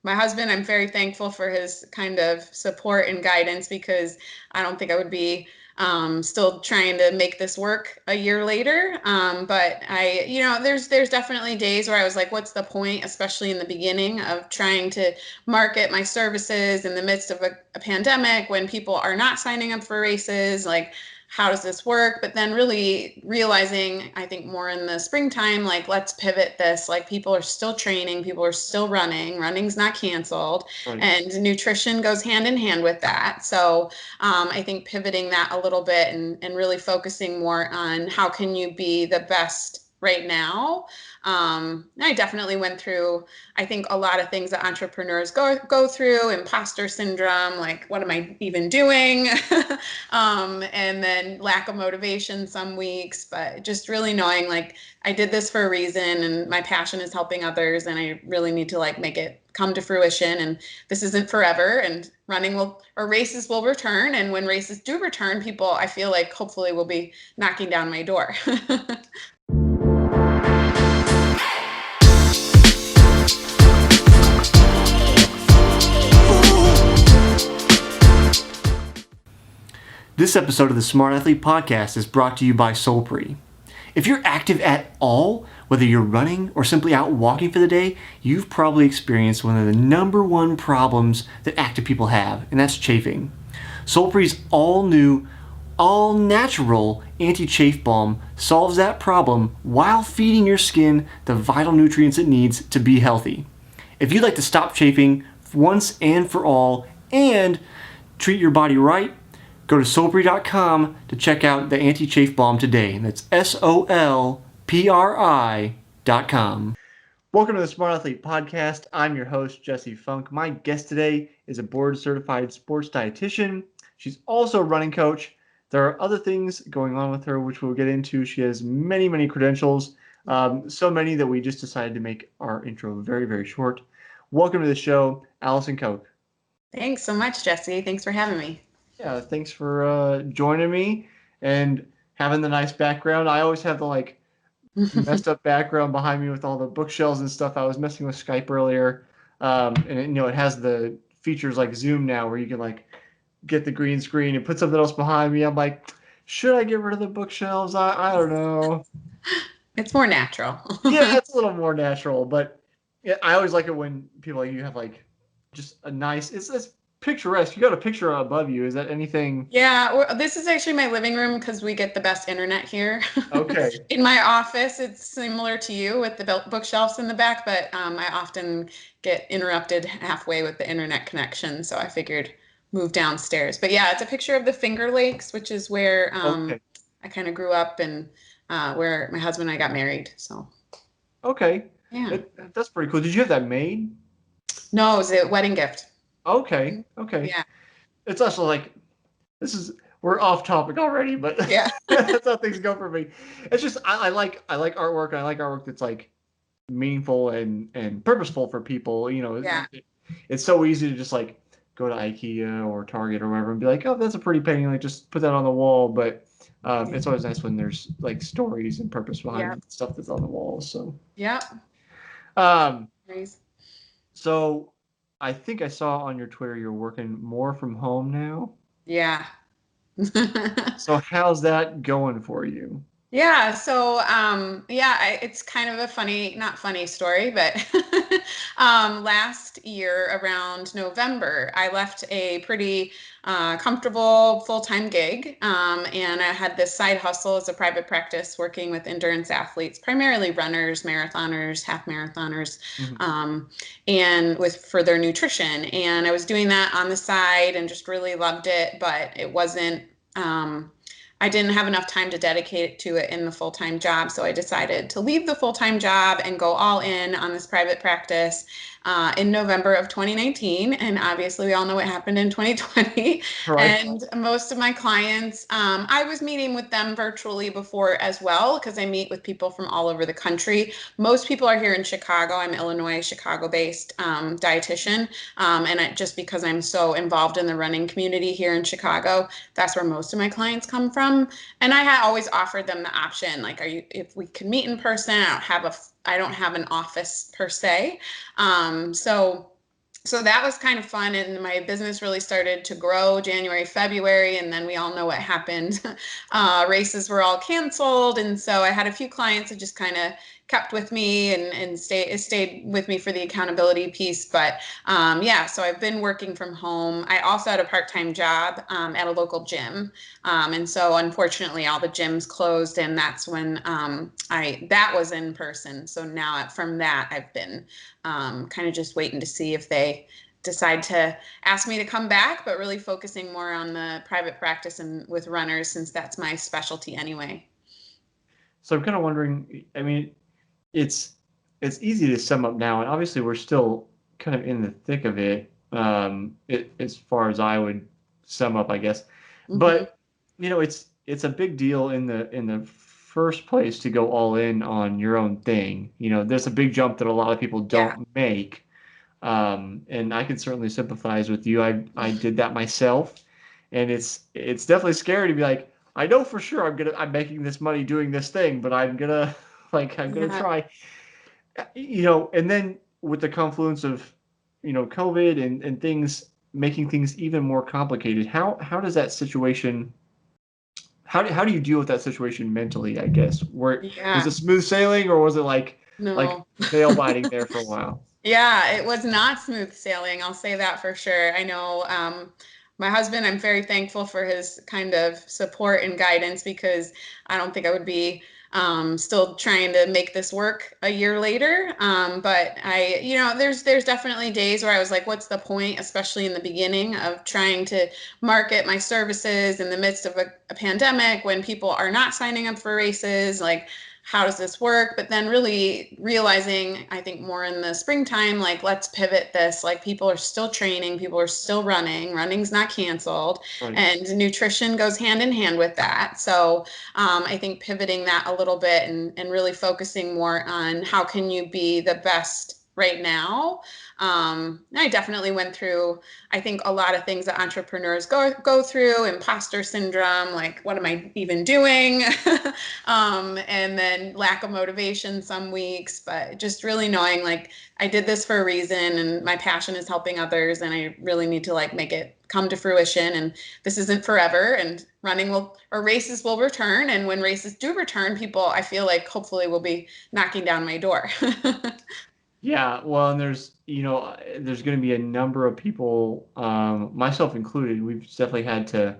my husband, I'm very thankful for his kind of support and guidance because I don't think I would be still trying to make this work a year later. But there's definitely days where I was like, what's the point, especially in the beginning of trying to market my services in the midst of a pandemic when people are not signing up for races, like how does this work? But then really realizing, I think more in the springtime, like let's pivot this. Like people are still training, people are still running, running's not canceled, Right. and nutrition goes hand in hand with that. So I think pivoting that a little bit and really focusing more on how can you be the best right now. I definitely went through, I think, a lot of things that entrepreneurs go through, imposter syndrome, like what am I even doing? And then lack of motivation some weeks, but just really knowing like I did this for a reason and my passion is helping others and I really need to like make it come to fruition, and this isn't forever, and running will or races will return, and when races do return, people I feel like hopefully will be knocking down my door. This episode of the Smart Athlete Podcast is brought to you by Solpre. If you're active at all, whether you're running or simply out walking for the day, you've probably experienced one of the number one problems that active people have, and that's chafing. Solpre's all-new, all-natural anti-chafe balm solves that problem while feeding your skin the vital nutrients it needs to be healthy. If you'd like to stop chafing once and for all and treat your body right, go to solpri.com to check out the anti-chafe balm today. That's SOLPRI.com. Welcome to the Smart Athlete Podcast. I'm your host, Jesse Funk. My guest today is a board-certified sports dietitian. She's also a running coach. There are other things going on with her, which we'll get into. She has many, many credentials, so many that we just decided to make our intro very, very short. Welcome to the show, Allison Koch. Thanks so much, Jesse. Thanks for having me. Yeah, thanks for joining me and having the nice background. I always have the messed up background behind me with all the bookshelves and stuff. I was messing with Skype earlier, and it has the features like Zoom now where you can get the green screen and put something else behind me. I'm like, should I get rid of the bookshelves? I don't know. It's more natural. Yeah, it's a little more natural, but yeah, I always like it when people like you have just a nice. It's picturesque. You got a picture above you. Is that anything? Yeah, this is actually my living room because we get the best internet here. Okay. In my office, it's similar to you with the bookshelves in the back, but I often get interrupted halfway with the internet connection, so I figured move downstairs. But yeah, it's a picture of the Finger Lakes, which is where Okay. I kind of grew up and where my husband and I got married. So Okay. yeah, That's pretty cool. Did you have that made? no, it was a wedding gift. Okay. Okay. Yeah, It's also this is we're off topic already, but yeah, that's how things go for me. It's just I like artwork and I like artwork that's meaningful and purposeful for people. yeah. It's so easy to just go to IKEA or Target or wherever and be like, oh, that's a pretty painting. Like just put that on the wall. But it's always nice when there's stories and purpose behind Yeah. the stuff that's on the walls. So Yeah. um, Nice. so I think I saw on your Twitter you're working more from home now. Yeah. So how's that going for you? Yeah, so it's kind of a funny, not funny story, but last year around November, I left a pretty comfortable full-time gig, and I had this side hustle as a private practice working with endurance athletes, primarily runners, marathoners, half marathoners, Mhm. and with for their nutrition. And I was doing that on the side and just really loved it, but it wasn't. I didn't have enough time to dedicate to it in the full-time job. So I decided to leave the full-time job and go all in on this private practice in November of 2019. And obviously, we all know what happened in 2020. Right. And most of my clients, I was meeting with them virtually before as well, because I meet with people from all over the country. Most people are here in Chicago. I'm Illinois, Chicago-based dietitian. Just because I'm so involved in the running community here in Chicago, that's where most of my clients come from. And I had always offered them the option, like, if we could meet in person, I don't have an office per se. So So that was kind of fun, and my business really started to grow January, February, and then we all know what happened. Races were all canceled, and so I had a few clients that just kind of kept with me and stayed with me for the accountability piece. But yeah, so I've been working from home. I also had a part-time job at a local gym, and so unfortunately, all the gyms closed, and that's when I that was in person. So now from that, I've been kind of just waiting to see if they decide to ask me to come back, but really focusing more on the private practice and with runners since that's my specialty anyway. So I'm kind of wondering. I mean, it's it's easy to sum up now, and obviously we're still kind of in the thick of it. As far as I would sum up, I guess. Hmm. But it's a big deal in the first place to go all in on your own thing. There's a big jump that a lot of people Yeah. don't make. And I can certainly sympathize with you. I did that myself, and it's definitely scary to be like, I know for sure I'm making this money doing this thing, but I'm gonna I'm gonna Yeah. try. And then with the confluence of COVID and things making things even more complicated, how does that situation how do you deal with that situation mentally, I guess? Where was Yeah. it smooth sailing or was it like No. nail biting there for a while? Yeah, it was not smooth sailing. I'll say that for sure. I know my husband, I'm very thankful for his kind of support and guidance because I don't think I would be still trying to make this work a year later. But there's definitely days where I was like, what's the point, especially in the beginning of trying to market my services in the midst of a pandemic when people are not signing up for races, like how does this work? But then really realizing, I think more in the springtime, like let's pivot this. Like people are still training, people are still running, running's not canceled, Right. and nutrition goes hand in hand with that. So I think pivoting that a little bit and really focusing more on how can you be the best right now. I definitely went through, I think, a lot of things that entrepreneurs go through, imposter syndrome, like what am I even doing? And then lack of motivation some weeks, but just really knowing like I did this for a reason and my passion is helping others and I really need to like make it come to fruition and this isn't forever and running will or races will return and when races do return people I feel like hopefully will be knocking down my door. Yeah, well, and there's going to be a number of people, myself included. We've definitely had to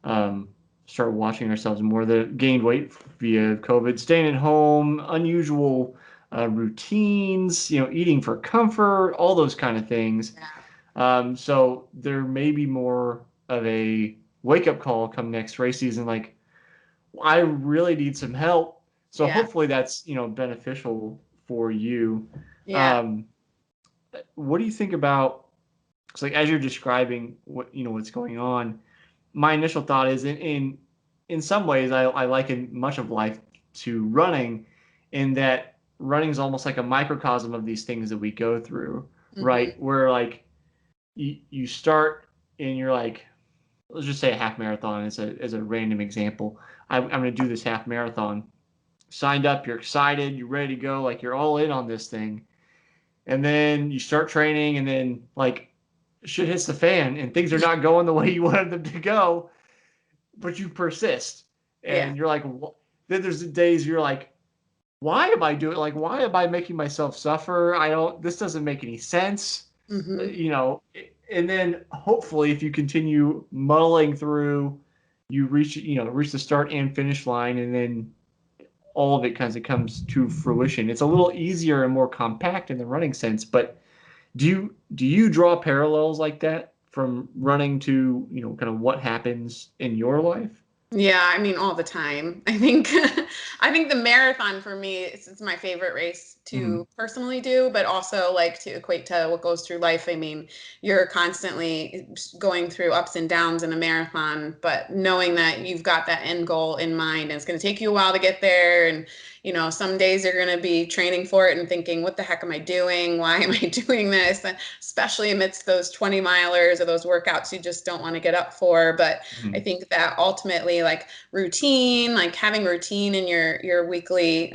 um, start watching ourselves more. That gained weight via COVID, staying at home, unusual routines, eating for comfort, all those kind of things. Yeah. So there may be more of a wake up call come next race season. Like, I really need some help. So Yeah. hopefully that's beneficial for you. Yeah. Um, what do you think about? Because like as you're describing what's going on, my initial thought is in some ways I liken much of life to running, in that running is almost like a microcosm of these things that we go through, Hmm. right? Where like you start and you're like, let's just say a half marathon as a random example. I'm going to do this half marathon. Signed up, you're excited, you're ready to go, like you're all in on this thing, and then you start training, and then like shit hits the fan, and things are not going the way you wanted them to go, but you persist, Yeah. and you're like, then there's the days you're like, why am I doing? Like, why am I making myself suffer? I don't. This doesn't make any sense, Hmm. you know. And then hopefully, if you continue muddling through, you reach the start and finish line, and then all of it kind of comes to fruition. It's a little easier and more compact in the running sense, but do you draw parallels like that from running to kind of what happens in your life? Yeah, I mean all the time. I think I think the marathon for me is my favorite race Hmm. to personally do, but also like to equate to what goes through life. I mean, you're constantly going through ups and downs in a marathon, but knowing that you've got that end goal in mind and it's going to take you a while to get there and some days you're going to be training for it and thinking, what the heck am I doing? Why am I doing this? Especially amidst those 20 milers or those workouts you just don't want to get up for. But I Hmm. think that ultimately, like routine, like having routine in your weekly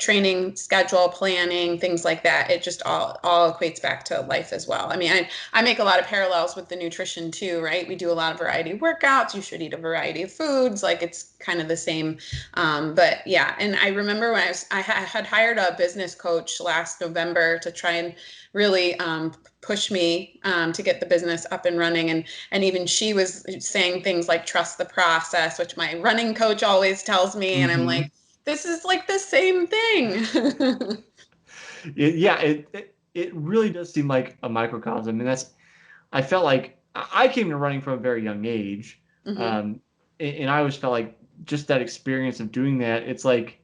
training schedule, planning, things like that. It just all equates back to life as well. I mean, I make a lot of parallels with the nutrition too, right? We do a lot of variety of workouts. You should eat a variety of foods. Like it's kind of the same. But yeah, and I remember when I had hired a business coach last November to try and really push me to get the business up and running. And even she was saying things like trust the process, which my running coach always tells me. And I'm Mm-hmm. like, this is like the same thing. It really does seem like a microcosm. And I felt like I came to running from a very young age. Hmm. Um, and I always felt like just that experience of doing that, it's like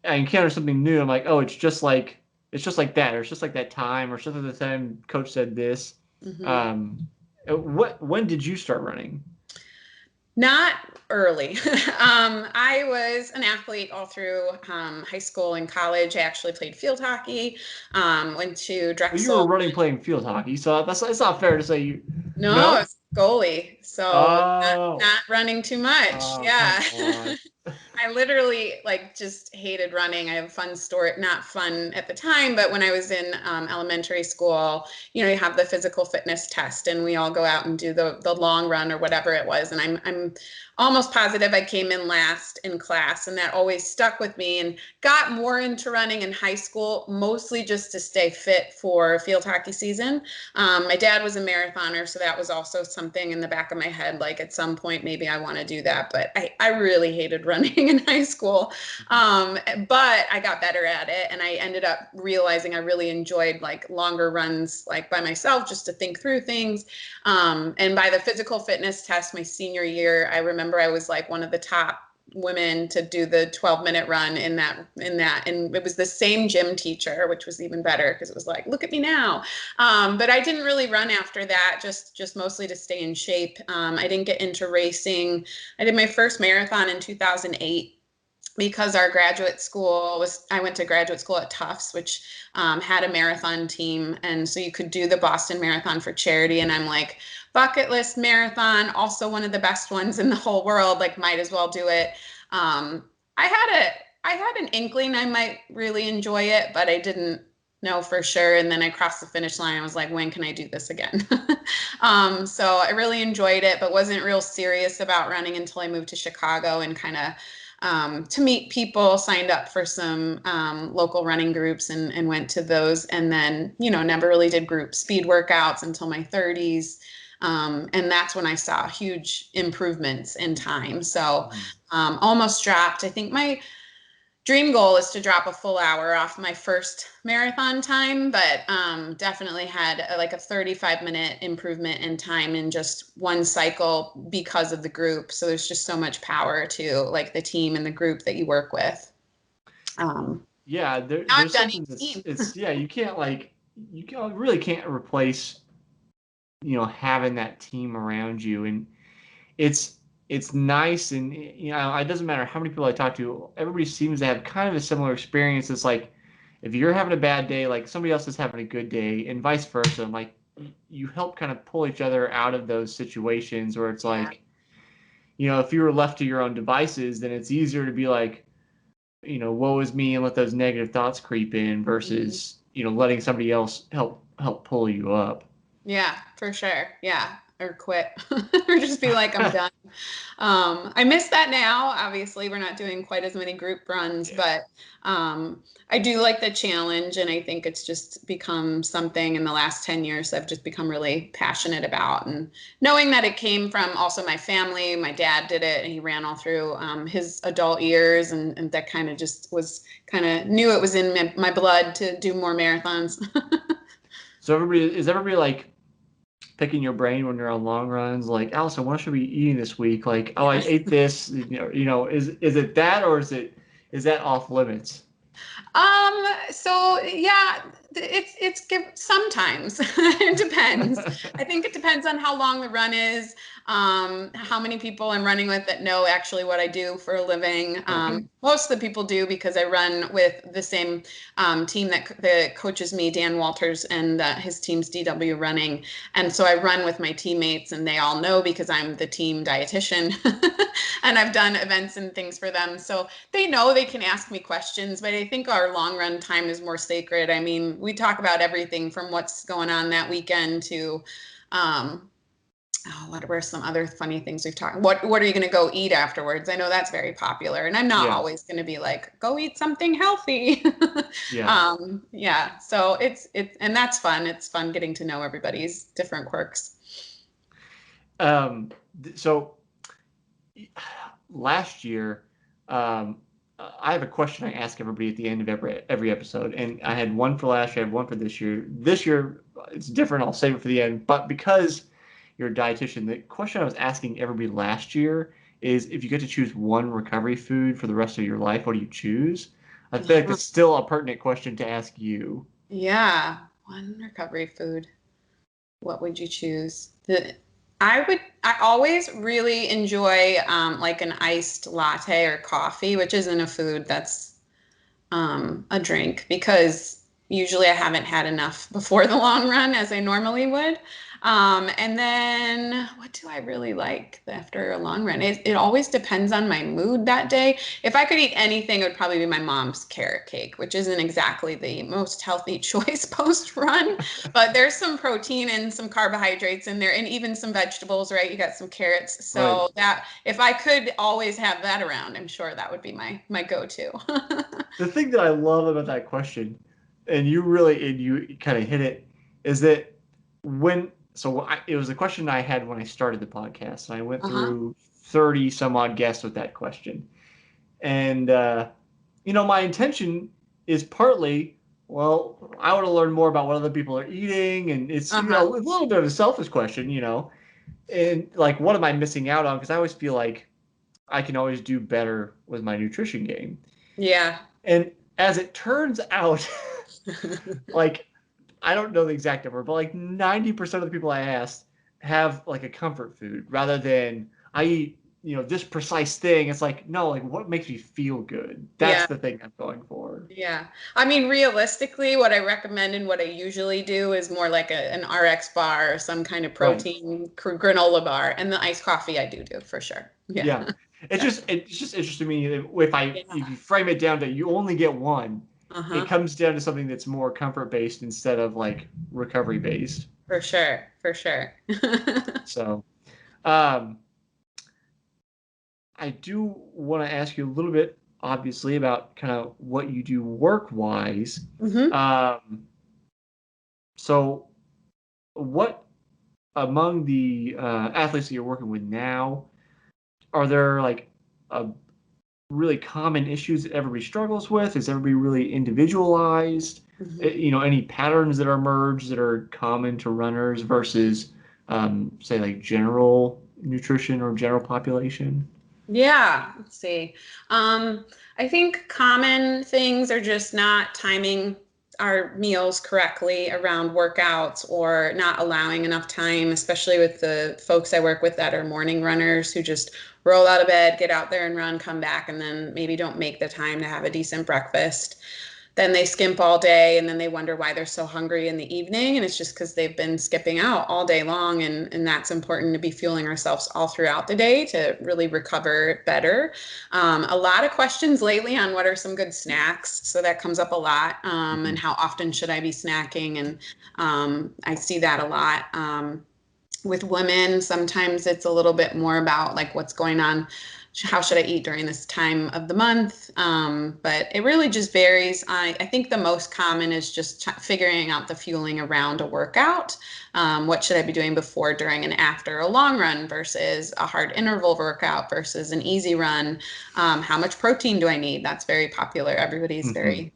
I encounter something new. I'm like, oh, it's just like that, or it's just like that time, or it's just like the time coach said this. Hmm. Um, when did you start running? Not early. I was an athlete all through high school and college. I actually played field hockey, went to Well, you were Drexel. running playing field hockey, so that's it's not fair to say you. No, No. it's goalie. So Oh, not running too much. oh, Yeah. come on. I literally like just hated running. I have a fun story, not fun at the time, but when I was in elementary school, you have the physical fitness test, and we all go out and do the long run or whatever it was. And I'm almost positive I came in last in class, and that always stuck with me. And got more into running in high school, mostly just to stay fit for field hockey season. My dad was a marathoner, so that was also something in the back of my head. Like at some point, maybe I want to do that. But I really hated running in high school. But I got better at it, and I ended up realizing I really enjoyed like longer runs, like by myself, just to think through things. And by the physical fitness test, my senior year, I remember I was like one of the top women to do the 12-minute run in that and it was the same gym teacher, which was even better because it was like, look at me now. But I didn't really run after that, just mostly to stay in shape. I didn't get into racing. I did my first marathon in 2008 because our graduate school was, I went to graduate school at Tufts, which had a marathon team. And so you could do the Boston Marathon for charity. And I'm like, bucket list marathon, also one of the best ones in the whole world, like might as well do it. Um, I had I had an inkling I might really enjoy it, but I didn't know for sure. And then I crossed the finish line. I was like, when can I do this again? So I really enjoyed it, but wasn't real serious about running until I moved to Chicago and kind of to meet people, signed up for some local running groups and went to those. And then, never really did group speed workouts until my 30s. And that's when I saw huge improvements in time. So Mhm. almost dropped. I think my dream goal is to drop a full hour off my first marathon time, but definitely had like a 35-minute improvement in time in just one cycle because of the group. So there's just so much power to like the team and the group that you work with. Yeah, Now I've there's done something that's 18. it's yeah, really can't replace, having that team around you. And it's it's nice. And it doesn't matter how many people I talk to, everybody seems to have kind of a similar experience. It's like if you're having a bad day, like somebody else is having a good day, and vice versa. And like you help kind of pull each other out of those situations where it's Yeah. like, if you were left to your own devices, then it's easier to be like, woe is me, and let those negative thoughts creep in Mhm. versus, letting somebody else help pull you up. Yeah, for sure. Yeah. Or quit or just be like, I'm done. I miss that now. Obviously, we're not doing quite as many group runs, Yeah. but I do like the challenge. And I think it's just become something in the last 10 years I've just become really passionate about. And knowing that it came from also my family, my dad did it and he ran all through his adult years. And that kind of just was kind of knew it was in my blood to do more marathons. So everybody like picking your brain when you're on long runs, like, Allison, what should we be eating this week? Like, oh, I Yes. ate this. Is it that, or is that off limits? So yeah, Sometimes it depends. I think it depends on how long the run is, how many people I'm running with that know actually what I do for a living. Okay. Most of the people do because I run with the same team that coaches me, Dan Walters, and his team's DW Running. And so I run with my teammates, and they all know because I'm the team dietitian, and I've done events and things for them. So they know they can ask me questions, but I think our long run time is more sacred. I mean, we talk about everything from what's going on that weekend to um, what were some other funny things we've talked? What are you going to go eat afterwards? I know that's very popular, and I'm not Yeah. always going to be like, go eat something healthy. Yeah. Yeah, so it's and that's fun. It's fun getting to know everybody's different quirks. So last year, um, I have a question I ask everybody at the end of every episode, and I had one for last year, I have one for this year. This year it's different. I'll save it for the end. But because you're a dietitian, the question I was asking everybody last year is if you get to choose one recovery food for the rest of your life, what do you choose? I feel like Uh-huh. that's still a pertinent question to ask you. Yeah, one recovery food. What would you choose? I always really enjoy like an iced latte or coffee, which isn't a food, that's a drink because usually I haven't had enough before the long run as I normally would. And then what do I really like after a long run? It always depends on my mood that day. If I could eat anything, it would probably be my mom's carrot cake, which isn't exactly the most healthy choice post run, but there's some protein and some carbohydrates in there and even some vegetables, right? You got some carrots. Right. So that if I could always have that around, I'm sure that would be my go-to. The thing that I love about that question, and you kind of hit it, is that it was a question I had when I started the podcast, and I went Uh-huh. through 30 some odd guests with that question, and my intention is partly, well, I want to learn more about what other people are eating, and it's Uh-huh. a little bit of a selfish question, and like what am I missing out on? Because I always feel like I can always do better with my nutrition game. Yeah. And as it turns out, like I don't know the exact number, but like 90% of the people I asked have like a comfort food rather than I eat, this precise thing. It's like, no, like what makes me feel good? That's Yeah. the thing I'm going for. Yeah. I mean, realistically, what I recommend and what I usually do is more like an RX bar or some kind of Right. protein granola bar. And the iced coffee I do for sure. Yeah. Yeah. It's Yeah. just interesting to me if Yeah. you frame it down that you only get one, it Uh-huh. comes down to something that's more comfort based instead of like recovery based. For sure. For sure. So, um, I do want to ask you a little bit, obviously, about kind of what you do work wise. Hmm. Um, so, what among the athletes that you're working with now, are there like really common issues that everybody struggles with? Is everybody really individualized? Hmm. Any patterns that are merged that are common to runners versus, say, like general nutrition or general population? Yeah, let's see. I think common things are just not timing our meals correctly around workouts or not allowing enough time, especially with the folks I work with that are morning runners who just roll out of bed, get out there and run, come back, and then maybe don't make the time to have a decent breakfast. Then they skimp all day and then they wonder why they're so hungry in the evening. And it's just because they've been skipping out all day long. And that's important to be fueling ourselves all throughout the day to really recover better. A lot of questions lately on what are some good snacks. So that comes up a lot. And Mhm. how often should I be snacking? And I see that a lot. With women, sometimes it's a little bit more about like what's going on. How should I eat during this time of the month? But it really just varies. I think the most common is just figuring out the fueling around a workout. What should I be doing before, during, and after a long run versus a hard interval workout versus an easy run? How much protein do I need? That's very popular. Everybody's Mhm. very,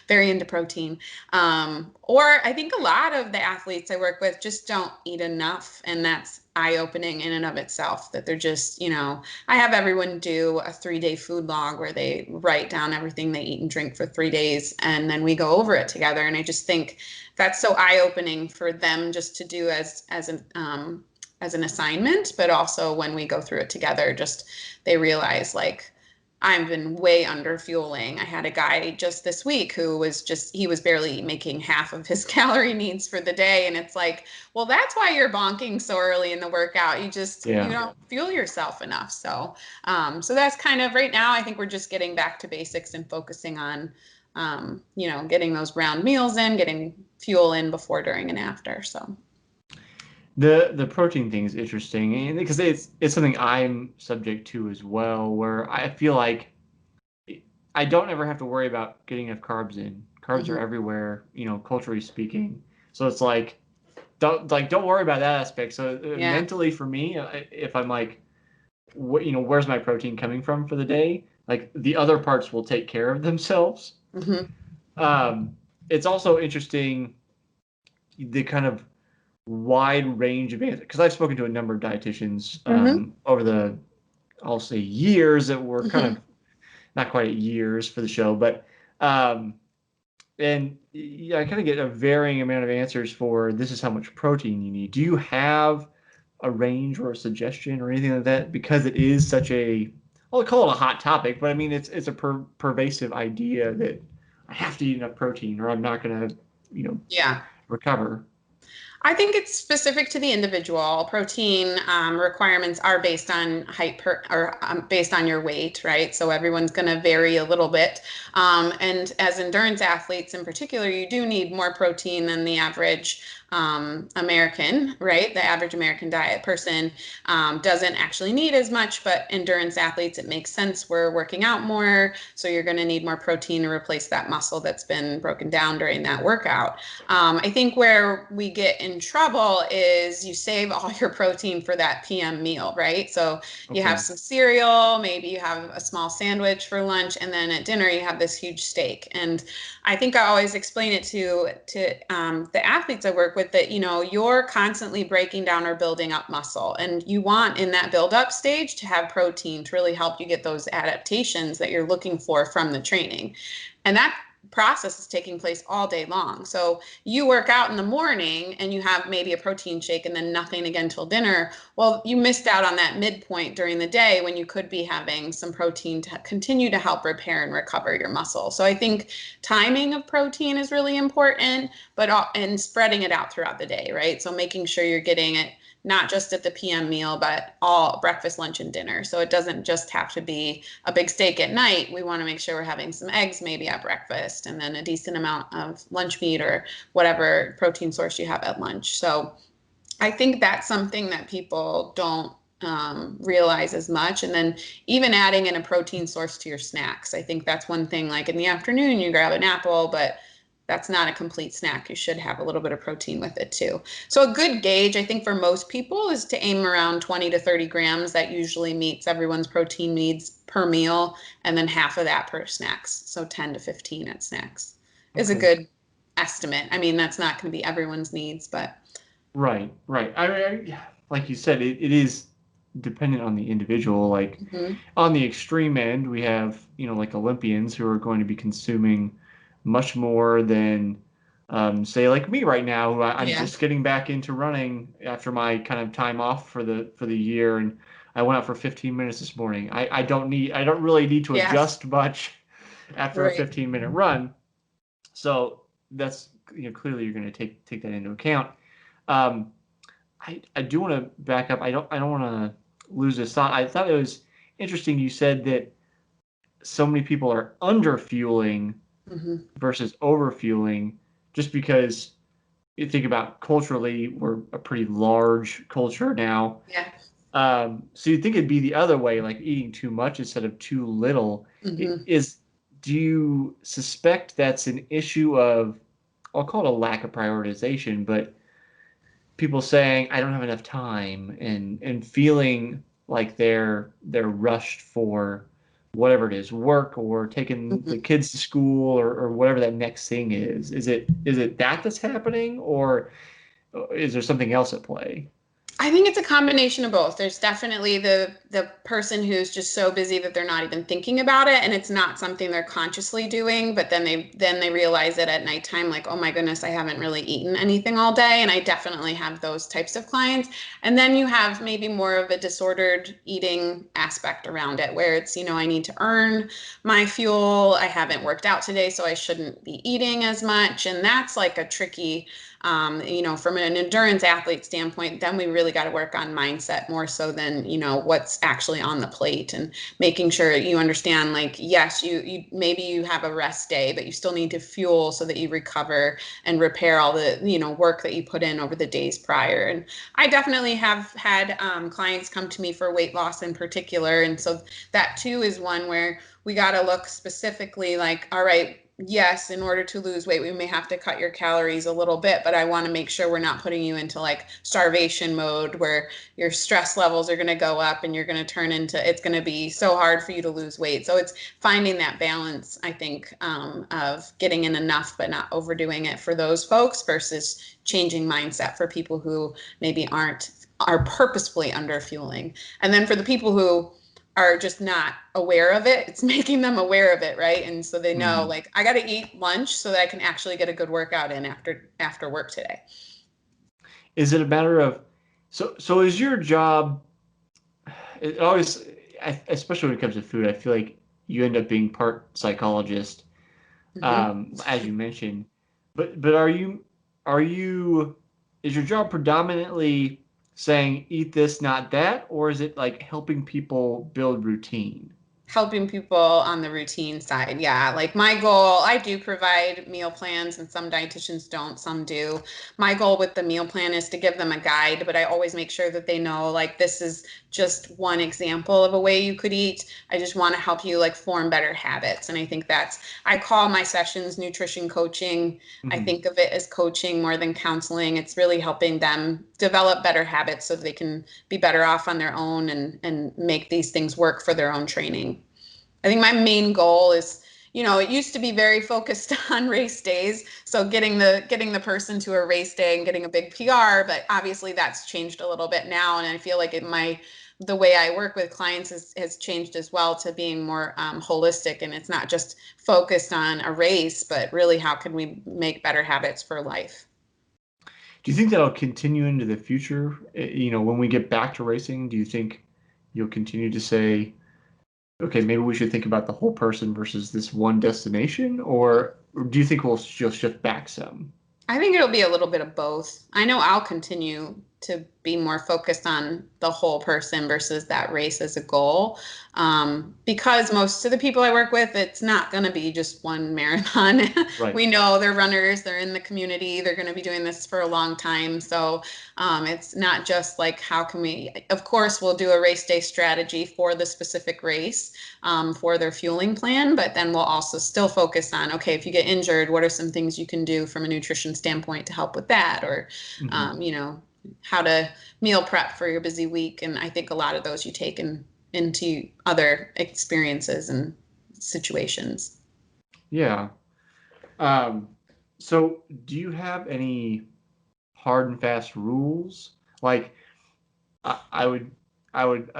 very into protein. Or I think a lot of the athletes I work with just don't eat enough, and that's eye-opening in and of itself, that they're just, I have everyone do a 3-day food log where they write down everything they eat and drink for 3 days, and then we go over it together. And I just think that's so eye-opening for them just to do as an assignment, but also when we go through it together, just they realize like I've been way under fueling. I had a guy just this week who was he was barely making half of his calorie needs for the day. And it's like, well, that's why you're bonking so early in the workout. You don't fuel yourself enough. So that's kind of right now, I think we're just getting back to basics and focusing on, getting those round meals in, getting fuel in before, during, and after. So. The protein thing is interesting because it's something I'm subject to as well, where I feel like I don't ever have to worry about getting enough carbs in. Carbs are everywhere, culturally speaking. So it's like don't worry about that aspect. So mentally for me, if I'm like, where's my protein coming from for the day? Like the other parts will take care of themselves. It's also interesting the kind of wide range of answers, because I've spoken to a number of dietitians over the, I'll say, years that were kind of not quite years for the show, but and I kind of get a varying amount of answers for this is how much protein you need. Do you have a range or a suggestion or anything like that? Because it is such a, I'll call it a hot topic, but I mean it's a pervasive idea that I have to eat enough protein or I'm not going to, recover. I think it's specific to the individual. Protein requirements are based on height or based on your weight, right? So everyone's going to vary a little bit. And as endurance athletes in particular, you do need more protein than the average American, right? The average American diet person doesn't actually need as much, but endurance athletes, it makes sense. We're working out more, so you're going to need more protein to replace that muscle that's been broken down during that workout. I think where we get in trouble is you save all your protein for that PM meal, right? So you have some cereal, maybe you have a small sandwich for lunch, and then at dinner you have this huge steak. And I think I always explain it to the athletes I work with that, you're constantly breaking down or building up muscle, and you want in that build up stage to have protein to really help you get those adaptations that you're looking for from the training. And that process is taking place all day long. So you work out in the morning and you have maybe a protein shake and then nothing again till dinner. Well, you missed out on that midpoint during the day when you could be having some protein to continue to help repair and recover your muscle. So I think timing of protein is really important, but and spreading it out throughout the day, right? So making sure you're getting it not just at the PM meal, but all breakfast, lunch, and dinner. So it doesn't just have to be a big steak at night. We want to make sure we're having some eggs maybe at breakfast and then a decent amount of lunch meat or whatever protein source you have at lunch. So I think that's something that people don't realize as much. And then even adding in a protein source to your snacks. I think that's one thing, like in the afternoon, you grab an apple, but that's not a complete snack. You should have a little bit of protein with it too. So a good gauge, I think, for most people is to aim around 20 to 30 grams. That usually meets everyone's protein needs per meal, and then half of that per snacks. So 10 to 15 at snacks is a good estimate. I mean, that's not going to be everyone's needs, but. Right. I mean, like you said, it is dependent on the individual. Like on the extreme end, we have, like Olympians who are going to be consuming much more than, say, like me right now, who I'm just getting back into running after my kind of time off for the year, and I went out for 15 minutes this morning. I don't really need to adjust much after a 15-minute run. So that's clearly you're going to take that into account. I do want to back up. I don't want to lose this thought. I thought it was interesting. You said that so many people are under fueling versus over fueling, just because you think about culturally, we're a pretty large culture now. So you think it'd be the other way, like eating too much instead of too little. Do you suspect that's an issue of, I'll call it a lack of prioritization, but people saying I don't have enough time and feeling like they're rushed for whatever it is, work or taking the kids to school or whatever that next thing is. Is it that that's happening, or is there something else at play? I think it's a combination of both. There's definitely the person who's just so busy that they're not even thinking about it, and it's not something they're consciously doing, but then they realize it at nighttime, like, oh my goodness, I haven't really eaten anything all day. And I definitely have those types of clients. And then you have maybe more of a disordered eating aspect around it, where it's, I need to earn my fuel. I haven't worked out today, so I shouldn't be eating as much. And that's like a tricky from an endurance athlete standpoint, then we really got to work on mindset more so than, what's actually on the plate, and making sure you understand, like, yes, you maybe you have a rest day, but you still need to fuel so that you recover and repair all the, work that you put in over the days prior. And I definitely have had clients come to me for weight loss in particular. And so that too is one where we got to look specifically like, all right, yes, in order to lose weight, we may have to cut your calories a little bit, but I want to make sure we're not putting you into like starvation mode where your stress levels are going to go up and you're going to turn into, it's going to be so hard for you to lose weight. So it's finding that balance, I think, of getting in enough but not overdoing it for those folks versus changing mindset for people who maybe are purposefully under fueling. And then for the people who are just not aware of it, it's making them aware of it, right? And so they know, Mm. like, I got to eat lunch so that I can actually get a good workout in after work today. Is it a matter of so is your job it always especially when it comes to food, I feel like you end up being part psychologist, Hmm. as you mentioned. But are you is your job predominantly saying eat this, not that, or is it like helping people build routine? Helping people on the routine side. Yeah. Like my goal, I do provide meal plans and some dietitians don't, some do. My goal with the meal plan is to give them a guide, but I always make sure that they know, like, this is just one example of a way you could eat. I just want to help you like form better habits. And I think I call my sessions nutrition coaching. I Hmm. think of it as coaching more than counseling. It's really helping them develop better habits so they can be better off on their own, and make these things work for their own training. I think my main goal is, it used to be very focused on race days. So getting the person to a race day and getting a big PR, but obviously that's changed a little bit now. And I feel like the way I work with clients has changed as well to being more holistic. And it's not just focused on a race, but really how can we make better habits for life? Do you think that'll continue into the future? When we get back to racing, do you think you'll continue to say, okay, maybe we should think about the whole person versus this one destination, or do you think we'll just shift back some? I think it'll be a little bit of both. I know I'll continue to be more focused on the whole person versus that race as a goal. Because most of the people I work with, it's not going to be just one marathon. Right. We know they're runners, they're in the community, they're going to be doing this for a long time. So it's not just like, how can we, of course, we'll do a race day strategy for the specific race, for their fueling plan, but then we'll also still focus on, okay, if you get injured, what are some things you can do from a nutrition standpoint to help with that? Or, Hmm. um, you know, how to meal prep for your busy week. And I think a lot of those you take into other experiences and situations. Yeah. Um, so do you have any hard and fast rules? Like, I would, I would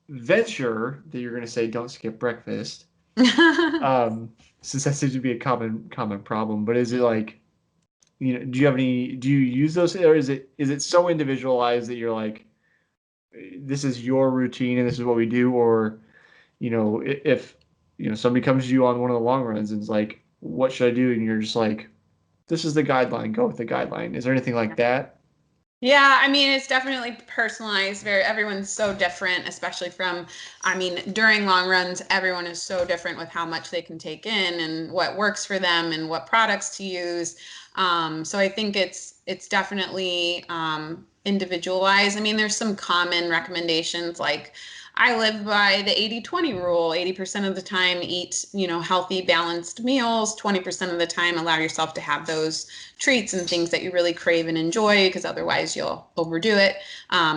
venture that you're going to say don't skip breakfast, since that seems to be a common problem. But is it like, do you have any? Do you use those, or is it so individualized that you're like, this is your routine and this is what we do, or if somebody comes to you on one of the long runs and is like, what should I do? And you're just like, this is the guideline. Go with the guideline. Is there anything like that? Yeah, I mean, it's definitely personalized. Everyone's so different, especially I mean, during long runs, everyone is so different with how much they can take in and what works for them and what products to use. So I think it's definitely individualized. I mean, there's some common recommendations, like I live by the 80-20 rule. 80% of the time eat, healthy, balanced meals. 20% of the time allow yourself to have those treats and things that you really crave and enjoy, because otherwise you'll overdo it,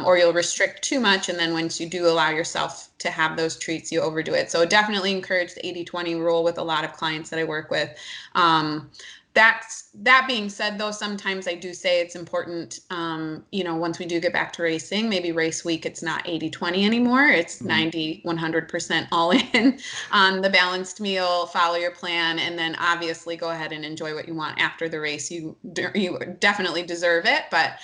or you'll restrict too much. And then once you do allow yourself to have those treats, you overdo it. So definitely encourage the 80-20 rule with a lot of clients that I work with. Um, That being said, though, sometimes I do say it's important, once we do get back to racing, maybe race week, it's not 80-20 anymore. It's Mhm. 90, 100% all in on the balanced meal, follow your plan, and then obviously go ahead and enjoy what you want after the race. You definitely deserve it, but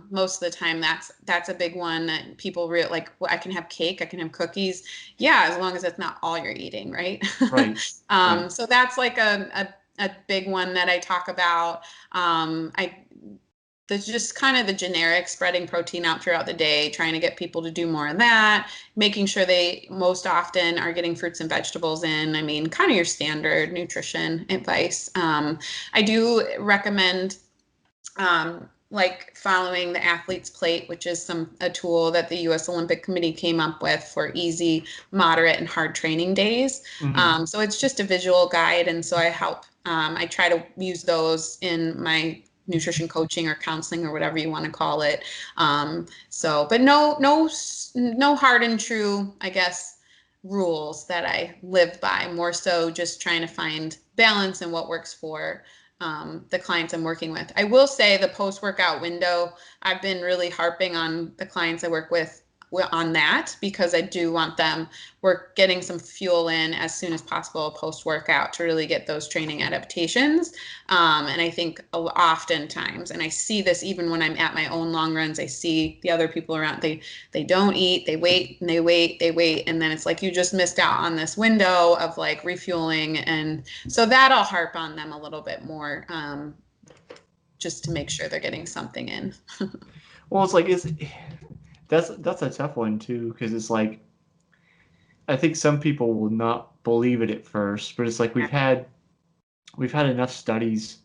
most of the time that's a big one that people like, well, I can have cake, I can have cookies. Yeah, as long as it's not all you're eating, right? Right. Right. So that's like a big one that I talk about. I There's just kind of the generic spreading protein out throughout the day, trying to get people to do more of that, making sure they most often are getting fruits and vegetables in. I mean, kind of your standard nutrition advice. I do recommend like following the athlete's plate, which is a tool that the U.S. Olympic Committee came up with for easy, moderate, and hard training days. Hmm. So it's just a visual guide, and so I help. I try to use those in my nutrition coaching or counseling or whatever you want to call it. But no hard and true, I guess, rules that I live by. More so, just trying to find balance in what works for the clients I'm working with. I will say the post workout window, I've been really harping on the clients I work with on that because I do want them we're getting some fuel in as soon as possible post workout to really get those training adaptations. And I think oftentimes, and I see this even when I'm at my own long runs, I see the other people around, they don't eat, they wait and they wait, and then it's like you just missed out on this window of like refueling. And so that I'll harp on them a little bit more, just to make sure they're getting something in. Well, it's like that's a tough one too because it's like I think some people will not believe it at first, but it's like we've had enough studies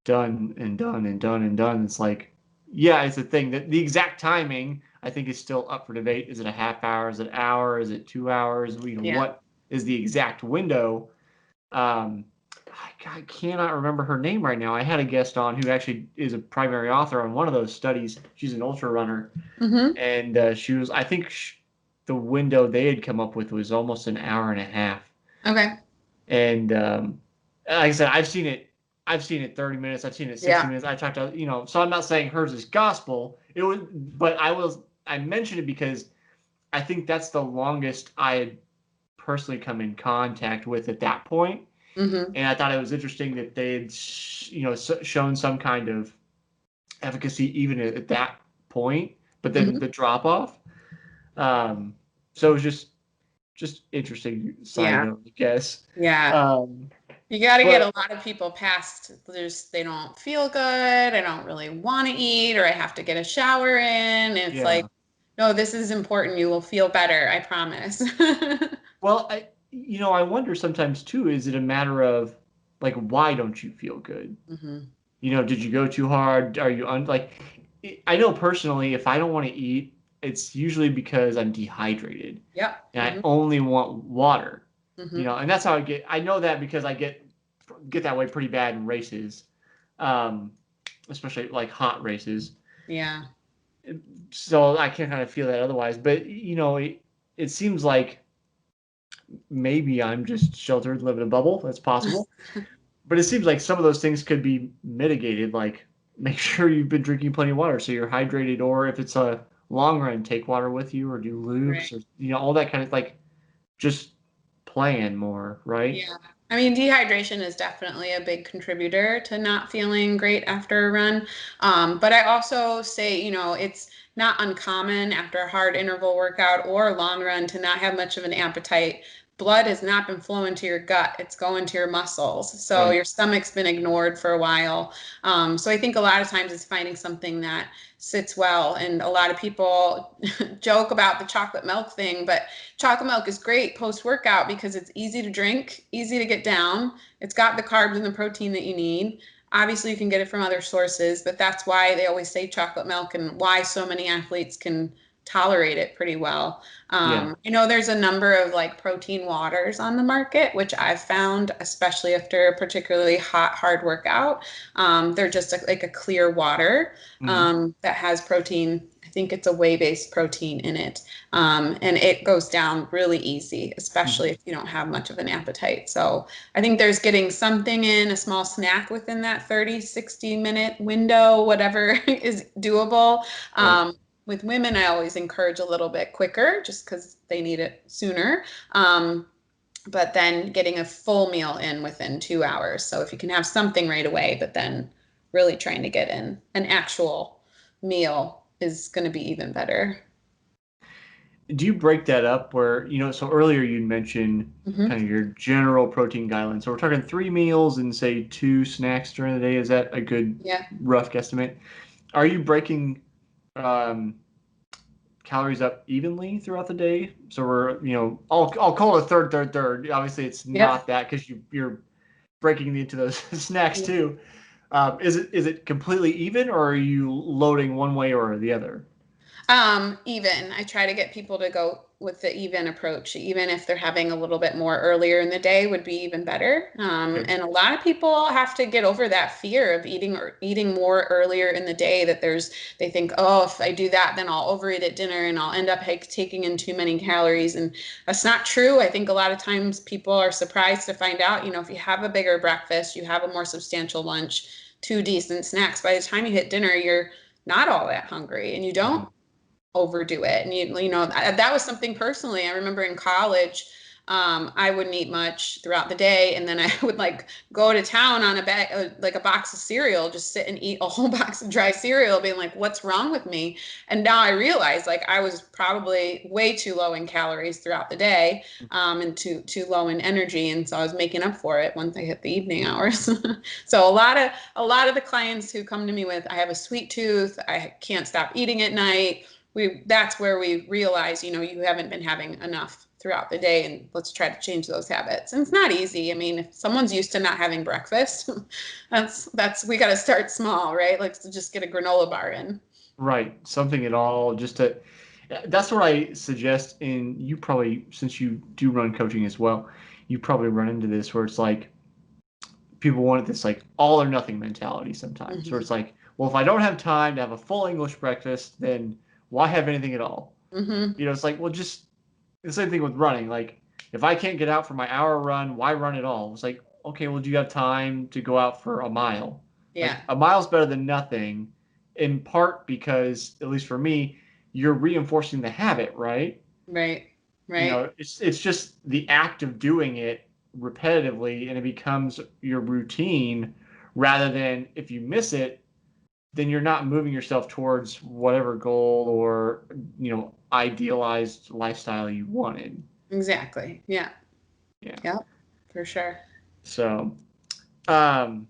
done and done and done and done. It's like, yeah, it's a thing that the exact timing I think is still up for debate. Is it a half hour? Is it an hour? Is it 2 hours? Yeah. What is the exact window? Um, I cannot remember her name right now. I had a guest on who actually is a primary author on one of those studies. She's an ultra runner, Mm-hmm. and she was, I think, the window they had come up with was almost an hour and a half. Okay. And like I said, I've seen it 30 minutes. I've seen it 60 Yeah. minutes. I talked to, so I'm not saying hers is gospel. But I mentioned it because I think that's the longest I had personally come in contact with at that point. Mm-hmm. And I thought it was interesting that they had, shown some kind of efficacy even at that point, but then Mm-hmm. the drop off. Um, so it was just interesting side Yeah. note, I guess. Yeah. Um, You got to get but a lot of people past they don't feel good. I don't really want to eat, or I have to get a shower in. It's like, yeah. no, this is important. You will feel better. I promise. Well, I wonder sometimes too, is it a matter of like, why don't you feel good? Hmm. Did you go too hard? Are you like, I know personally, if I don't want to eat, it's usually because I'm dehydrated Yep. and I Hmm. only want water. Hmm. And that's how I know that because I get that way pretty bad in races, um, especially like hot races. Yeah. So I can kind of feel that otherwise. But it seems like maybe I'm just sheltered, live in a bubble. That's possible. But it seems like some of those things could be mitigated. Like make sure you've been drinking plenty of water so you're hydrated, or if it's a long run, take water with you, or do Right. loops, or all that kind of like just plan more, right? Yeah. I mean, dehydration is definitely a big contributor to not feeling great after a run. But I also say, it's not uncommon after a hard interval workout or a long run to not have much of an appetite. Blood has not been flowing to your gut, it's going to your muscles. So Right. your stomach's been ignored for a while. So I think a lot of times it's finding something that sits well. And a lot of people joke about the chocolate milk thing, but chocolate milk is great post workout because it's easy to drink, easy to get down. It's got the carbs and the protein that you need. Obviously, you can get it from other sources, but that's why they always say chocolate milk and why so many athletes can tolerate it pretty well. Yeah. I know there's a number of like protein waters on the market, which I've found, especially after a particularly hot, hard workout. They're just like a clear water Hmm. that has protein I think it's a whey-based protein in it. And it goes down really easy, especially if you don't have much of an appetite. So I think there's getting something in, a small snack within that 30, 60-minute window, whatever is doable. Right. With women, I always encourage a little bit quicker just because they need it sooner. But then getting a full meal in within 2 hours. So if you can have something right away, but then really trying to get in an actual meal is going to be even better. Do you break that up where, so earlier you mentioned Hmm. kind of your general protein guidelines. So we're talking 3 meals and say 2 snacks during the day. Is that a good Yeah. rough guesstimate? Are you breaking um, calories up evenly throughout the day? So we're, I'll call it a third, third, third. Obviously, it's Yep. not that because you're breaking into those snacks too. Is it completely even, or are you loading one way or the other? Even. I try to get people to go with the even approach, even if they're having a little bit more earlier in the day would be even better. Okay. And a lot of people have to get over that fear of eating or eating more earlier in the day that they think, oh, if I do that, then I'll overeat at dinner and I'll end up taking in too many calories. And that's not true. I think a lot of times people are surprised to find out, if you have a bigger breakfast, you have a more substantial lunch, two decent snacks, by the time you hit dinner, you're not all that hungry and you Mhm. don't overdo it. And that was something personally. I remember in college, I wouldn't eat much throughout the day, and then I would like go to town on a bag, like a box of cereal, just sit and eat a whole box of dry cereal, being like, "What's wrong with me?" And now I realize like I was probably way too low in calories throughout the day, and too low in energy, and so I was making up for it once I hit the evening hours. So a lot of the clients who come to me with, I have a sweet tooth, I can't stop eating at night, that's where we realize, you haven't been having enough throughout the day, and let's try to change those habits. And it's not easy. I mean, if someone's used to not having breakfast, that's we got to start small, right? Like to just get a granola bar in. Right. Something at all, just to. That's what I suggest. And you probably, since you do run coaching as well, you probably run into this where it's like people want this like all or nothing mentality sometimes. Where Hmm. it's like, well, if I don't have time to have a full English breakfast, then why have anything at all? Hmm. It's like, well, just the same thing with running. Like, if I can't get out for my hour run, why run at all? It's like, okay, well, do you have time to go out for a mile? Yeah. Like, a mile's better than nothing, in part because, at least for me, you're reinforcing the habit, right? Right. Right. It's just the act of doing it repetitively, and it becomes your routine, rather than if you miss it, then you're not moving yourself towards whatever goal or idealized lifestyle you wanted. Exactly. Yeah. Yeah. Yep. For sure. So, um,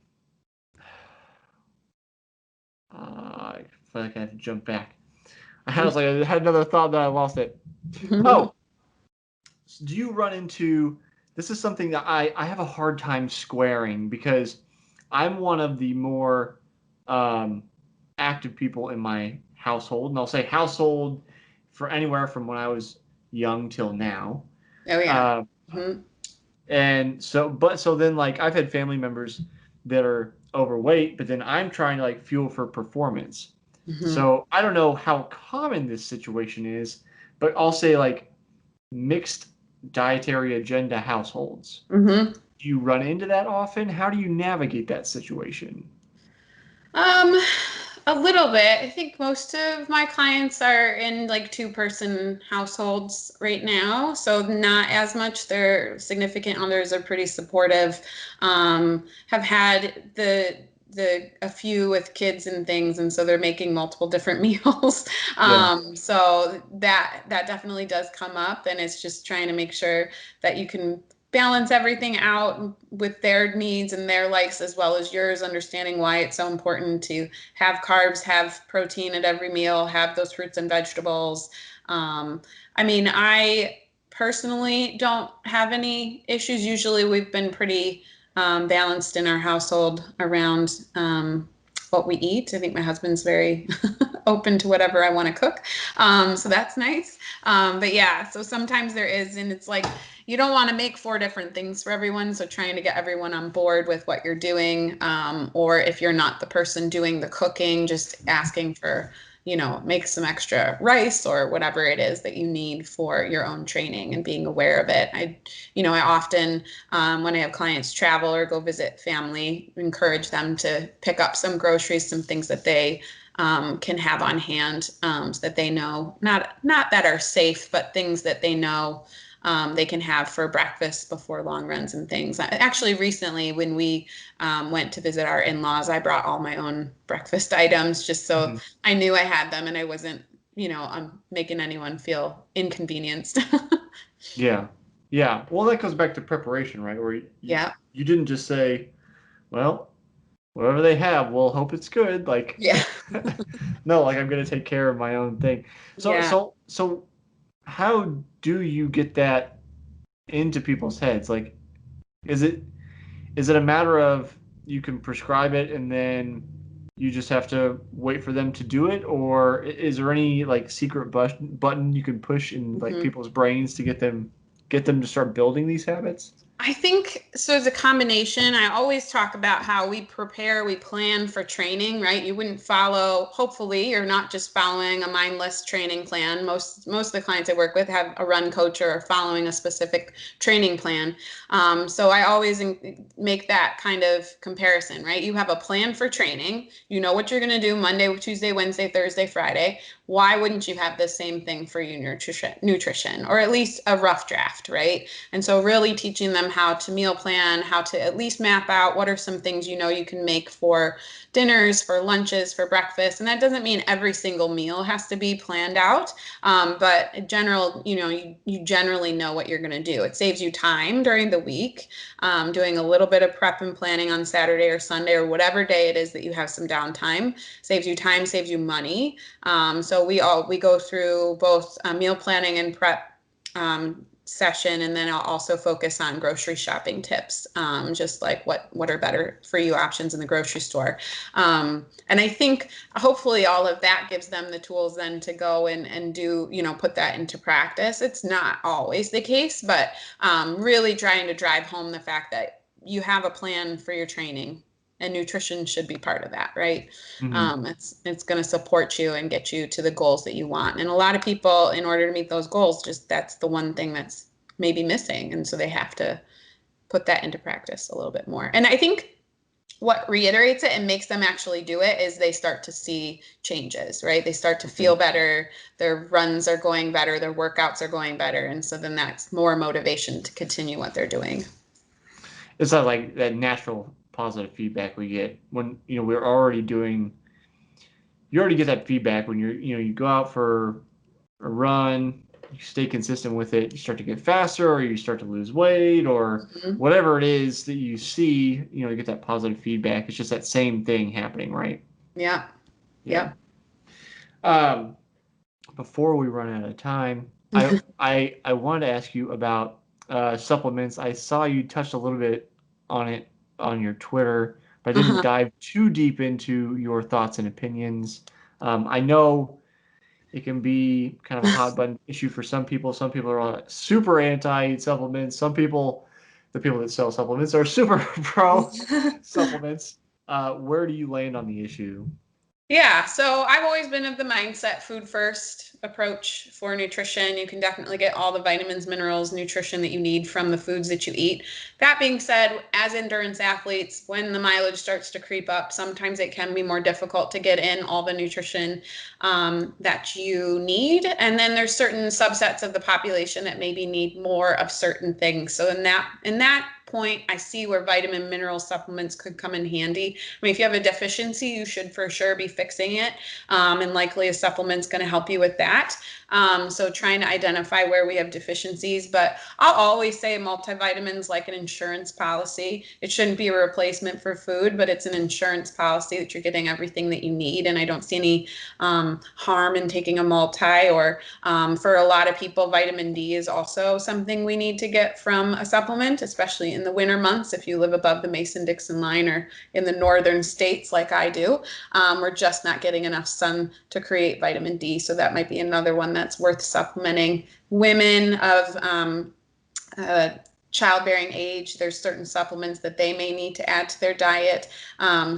I feel like I have to jump back. I had another thought that I lost it. Oh, do you run into this is something that I have a hard time squaring because I'm one of the more um, active people in my household, and I'll say household for anywhere from when I was young till now. Oh yeah. Uh, Hmm. and so then like I've had family members that are overweight, but then I'm trying to like fuel for performance. Hmm. So I don't know how common this situation is, but I'll say like mixed dietary agenda households. Hmm. Do you run into that often? How do you navigate that situation? Um, a little bit. I think most of my clients are in like two-person households right now, so not as much. Their significant others are pretty supportive. Have had the a few with kids and things, and so they're making multiple different meals. Yeah. So that definitely does come up, and it's just trying to make sure that you can balance everything out with their needs and their likes as well as yours, understanding why it's so important to have carbs, have protein at every meal, have those fruits and vegetables. I mean, I personally don't have any issues. Usually, we've been pretty balanced in our household around what we eat. I think my husband's very open to whatever I want to cook. So that's nice. But yeah, so sometimes there is, and it's like you don't want to make four different things for everyone. So trying to get everyone on board with what you're doing, or if you're not the person doing the cooking, just asking for make some extra rice or whatever it is that you need for your own training and being aware of it. I often, when I have clients travel or go visit family, encourage them to pick up some groceries, some things that they can have on hand, so that they know, not that are safe, but things that they know they can have for breakfast before long runs and things. Actually, recently when we went to visit our in-laws, I brought all my own breakfast items just so Mhm. I knew I had them and I wasn't, making anyone feel inconvenienced. Yeah. Yeah. Well, that goes back to preparation, right? Where Yeah. you didn't just say, well, whatever they have, we'll hope it's good. Like, Yeah. no, like I'm gonna take care of my own thing. So, Yeah. how do you get that into people's heads? Like, is it is it a matter of you can prescribe it and then you just have to wait for them to do it, or is there any like secret button you can push in like Mhm. people's brains to get them to start building these habits? I think so. It's a combination. I always talk about how we prepare, we plan for training, right? You wouldn't follow, hopefully, you're not just following a mindless training plan. Most of the clients I work with have a run coach or are following a specific training plan. So I always make that kind of comparison, right? You have a plan for training. You know what you're going to do Monday, Tuesday, Wednesday, Thursday, Friday. Why wouldn't you have the same thing for your nutrition, or at least a rough draft, right? And so really teaching them how to meal plan, how to at least map out what are some things you can make for dinners, for lunches, for breakfast. And that doesn't mean every single meal has to be planned out. But in general, you generally know what you're going to do. It saves you time during the week, doing a little bit of prep and planning on Saturday or Sunday or whatever day it is that you have some downtime. Saves you time, saves you money. So we go through both meal planning and prep session, and then I'll also focus on grocery shopping tips, just like what are better for you options in the grocery store. And I think hopefully all of that gives them the tools then to go and do, put that into practice. It's not always the case, but really trying to drive home the fact that you have a plan for your training, and nutrition should be part of that, right? Hmm. It's going to support you and get you to the goals that you want. And a lot of people, in order to meet those goals, just that's the one thing that's maybe missing, and so they have to put that into practice a little bit more. And I think what reiterates it and makes them actually do it is they start to see changes, right? They start to feel better, their runs are going better, their workouts are going better, and so then that's more motivation to continue what they're doing. It's not like that natural positive feedback we get when we're already doing. You already get that feedback when you go out for a run, you stay consistent with it, you start to get faster, or you start to lose weight, or Mhm. whatever it is that you see, you get that positive feedback. It's just that same thing happening, right? Yeah. Yeah. Yep. Um, Before we run out of time, I wanted to ask you about supplements. I saw you touched a little bit on it on your Twitter, but I didn't Uh-huh. dive too deep into your thoughts and opinions. I know it can be kind of a hot button issue for some people. Some people are super anti supplements. Some people, the people that sell supplements, are super pro supplements. Where do you land on the issue? Yeah, so I've always been of the mindset food first approach for nutrition. You can definitely get all the vitamins, minerals, nutrition that you need from the foods that you eat. That being said, as endurance athletes, when the mileage starts to creep up, sometimes it can be more difficult to get in all the nutrition that you need. And then there's certain subsets of the population that maybe need more of certain things. So in that point, I see where vitamin mineral supplements could come in handy. I mean, if you have a deficiency, you should for sure be fixing it. And likely a supplement's going to help you with that. So trying to identify where we have deficiencies. But I'll always say multivitamins like an insurance policy. It shouldn't be a replacement for food, but it's an insurance policy that you're getting everything that you need. And I don't see any harm in taking a multi, or for a lot of people, vitamin D is also something we need to get from a supplement, especially in the winter months. If you live above the Mason-Dixon line or in the northern states like I do, we're just not getting enough sun to create vitamin D. So that might be another one that's worth supplementing. Women of uh, childbearing age, there's certain supplements that they may need to add to their diet.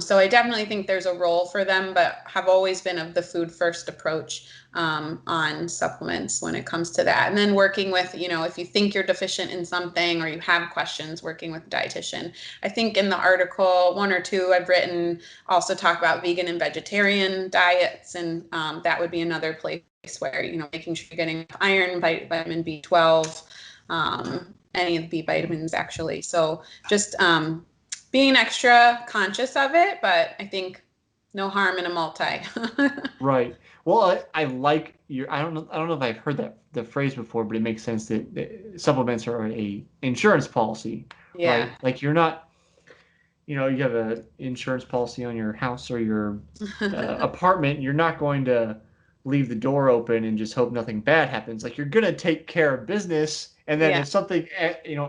So I definitely think there's a role for them, but have always been of the food first approach on supplements when it comes to that. And then working with, if you think you're deficient in something or you have questions, working with a dietitian. I think in the article, one or two I've written also talk about vegan and vegetarian diets, and that would be another place where, making sure you're getting iron, vitamin B12, any of the B vitamins actually. So just being extra conscious of it, but I think no harm in a multi. Right. Well, I like your. I don't know if I've heard the phrase before, but it makes sense that supplements are a insurance policy, Yeah. right? Like you're not, you have a insurance policy on your house or your apartment. You're not going to leave the door open and just hope nothing bad happens. Like you're gonna take care of business, and then Yeah. if something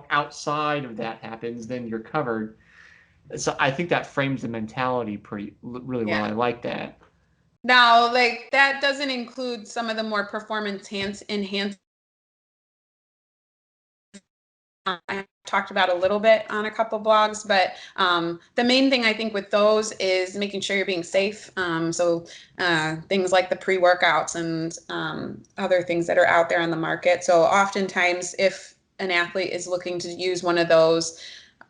outside of that happens, then you're covered. So I think that frames the mentality really well. Yeah. I like that. Now, like that doesn't include some of the more performance enhanced I talked about a little bit on a couple blogs, but the main thing I think with those is making sure you're being safe. So things like the pre-workouts and other things that are out there on the market. So oftentimes, if an athlete is looking to use one of those,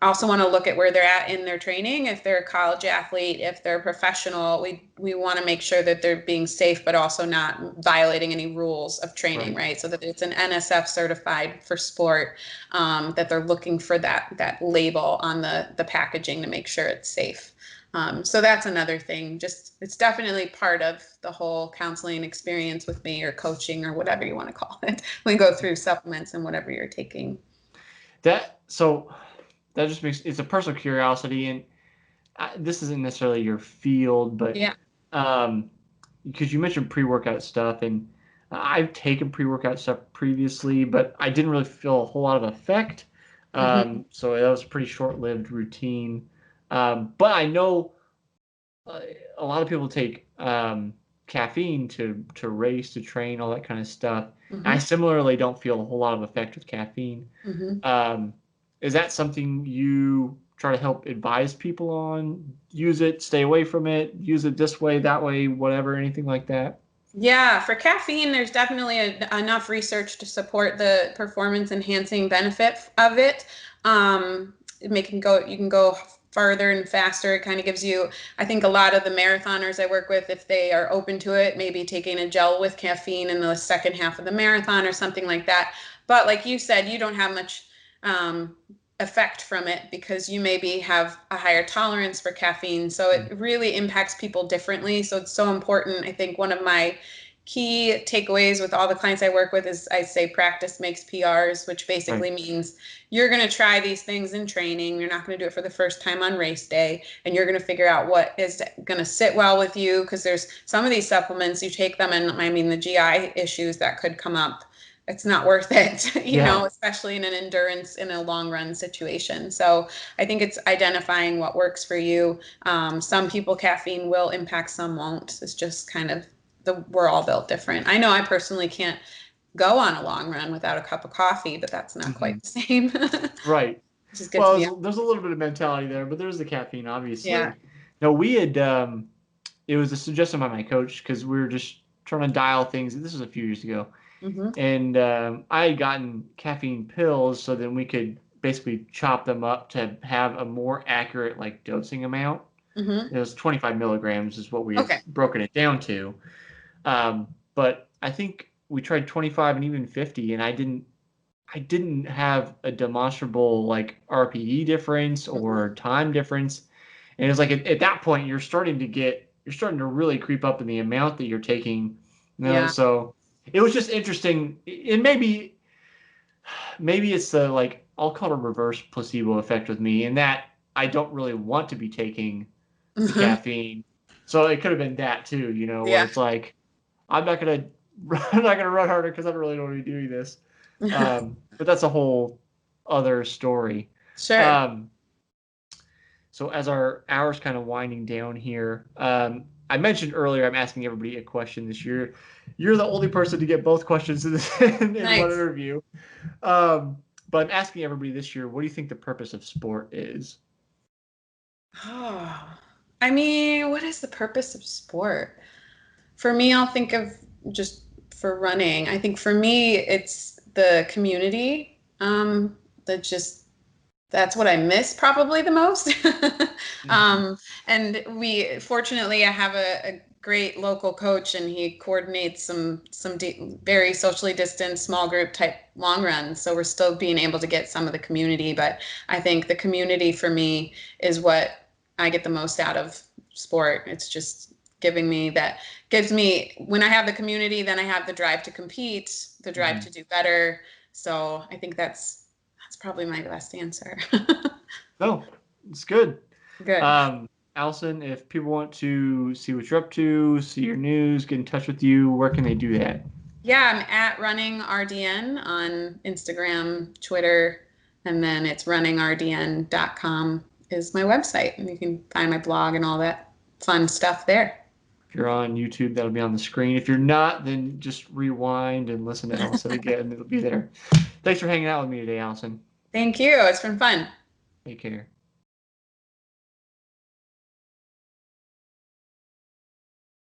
also want to look at where they're at in their training. If they're a college athlete, if they're a professional, we want to make sure that they're being safe, but also not violating any rules of training, Right. right? So that it's an NSF certified for sport, that they're looking for that label on the packaging to make sure it's safe. So that's another thing. Just it's definitely part of the whole counseling experience with me or coaching or whatever you want to call it. We go through supplements and whatever you're taking. So that just makes it's a personal curiosity, and this isn't necessarily your field, but Yeah. um, because you mentioned pre-workout stuff, and I've taken pre-workout stuff previously, but I didn't really feel a whole lot of effect. Mm-hmm. So that was a pretty short-lived routine. But I know uh, a lot of people take caffeine to race, to train, all that kind of stuff. I Mm-hmm. similarly don't feel a whole lot of effect with caffeine. Mm-hmm. Um, is that something you try to help advise people on? Use it, stay away from it, use it this way, that way, whatever, anything like that? Yeah, for caffeine, there's definitely enough research to support the performance enhancing benefit of it. You can go farther and faster. It kind of gives you, I think a lot of the marathoners I work with, if they are open to it, maybe taking a gel with caffeine in the second half of the marathon or something like that. But like you said, you don't have much um, effect from it because you maybe have a higher tolerance for caffeine. So it really impacts people differently. So it's so important. I think one of my key takeaways with all the clients I work with is I say practice makes PRs, which Right. basically means you're going to try these things in training. You're not going to do it for the first time on race day, and you're going to figure out what is going to sit well with you because there's some of these supplements you take them and I mean the GI issues that could come up, it's not worth it, Yeah. especially in an endurance in a long run situation. So I think it's identifying what works for you. Some people caffeine will impact, some won't. It's just kind of we're all built different. I know I personally can't go on a long run without a cup of coffee, but that's not Hmm. quite the same. Right. Just gets Well, me up. there's a little bit of mentality there, but there's the caffeine, Yeah. obviously. No, we had, it was a suggestion by my coach because we were just trying to dial things. This was a few years ago. Mm-hmm. And I had gotten caffeine pills so then we could basically chop them up to have a more accurate like dosing amount. Mm-hmm. It was 25 milligrams is what we had Okay. broken it down to. But I think we tried 25 and even 50, and I didn't have a demonstrable like RPE difference Mm-hmm. or time difference. And it was like at that point you're starting to really creep up in the amount that you're taking. Yeah. So it was just interesting. And maybe it's the like I'll call it a reverse placebo effect with me in that I don't really want to be taking the Mm-hmm. caffeine. So it could have been that too, where Yeah. it's like I'm not gonna I'm not gonna run harder because I don't really want to be doing this. But that's a whole other story. Sure. Um, so as our hours kind of winding down here, I mentioned earlier I'm asking everybody a question this year. You're the only person to get both questions in one Nice. interview. Um, But I'm asking everybody this year, what do you think the purpose of sport is? Oh, I mean, what is the purpose of sport? For me, I'll think of just for running. I think for me, it's the community. That just that's what I miss probably the most. Mhm. um, and fortunately, I have a great local coach, and he coordinates very socially distanced small group type long runs. So we're still being able to get some of the community, but I think the community for me is what I get the most out of sport. It's just gives me when I have the community, then I have the drive to compete, the drive Mhm. to do better. So I think that's probably my best answer. No, it's good. Good. Um, Allison, if people want to see what you're up to, see your news, get in touch with you, where can they do that? Yeah, I'm at running RDN on Instagram, Twitter, and then it's runningrdn.com is my website. And you can find my blog and all that fun stuff there. If you're on YouTube, that'll be on the screen. If you're not, then just rewind and listen to Allison again. It'll be there. Thanks for hanging out with me today, Allison. Thank you. It's been fun. Take care.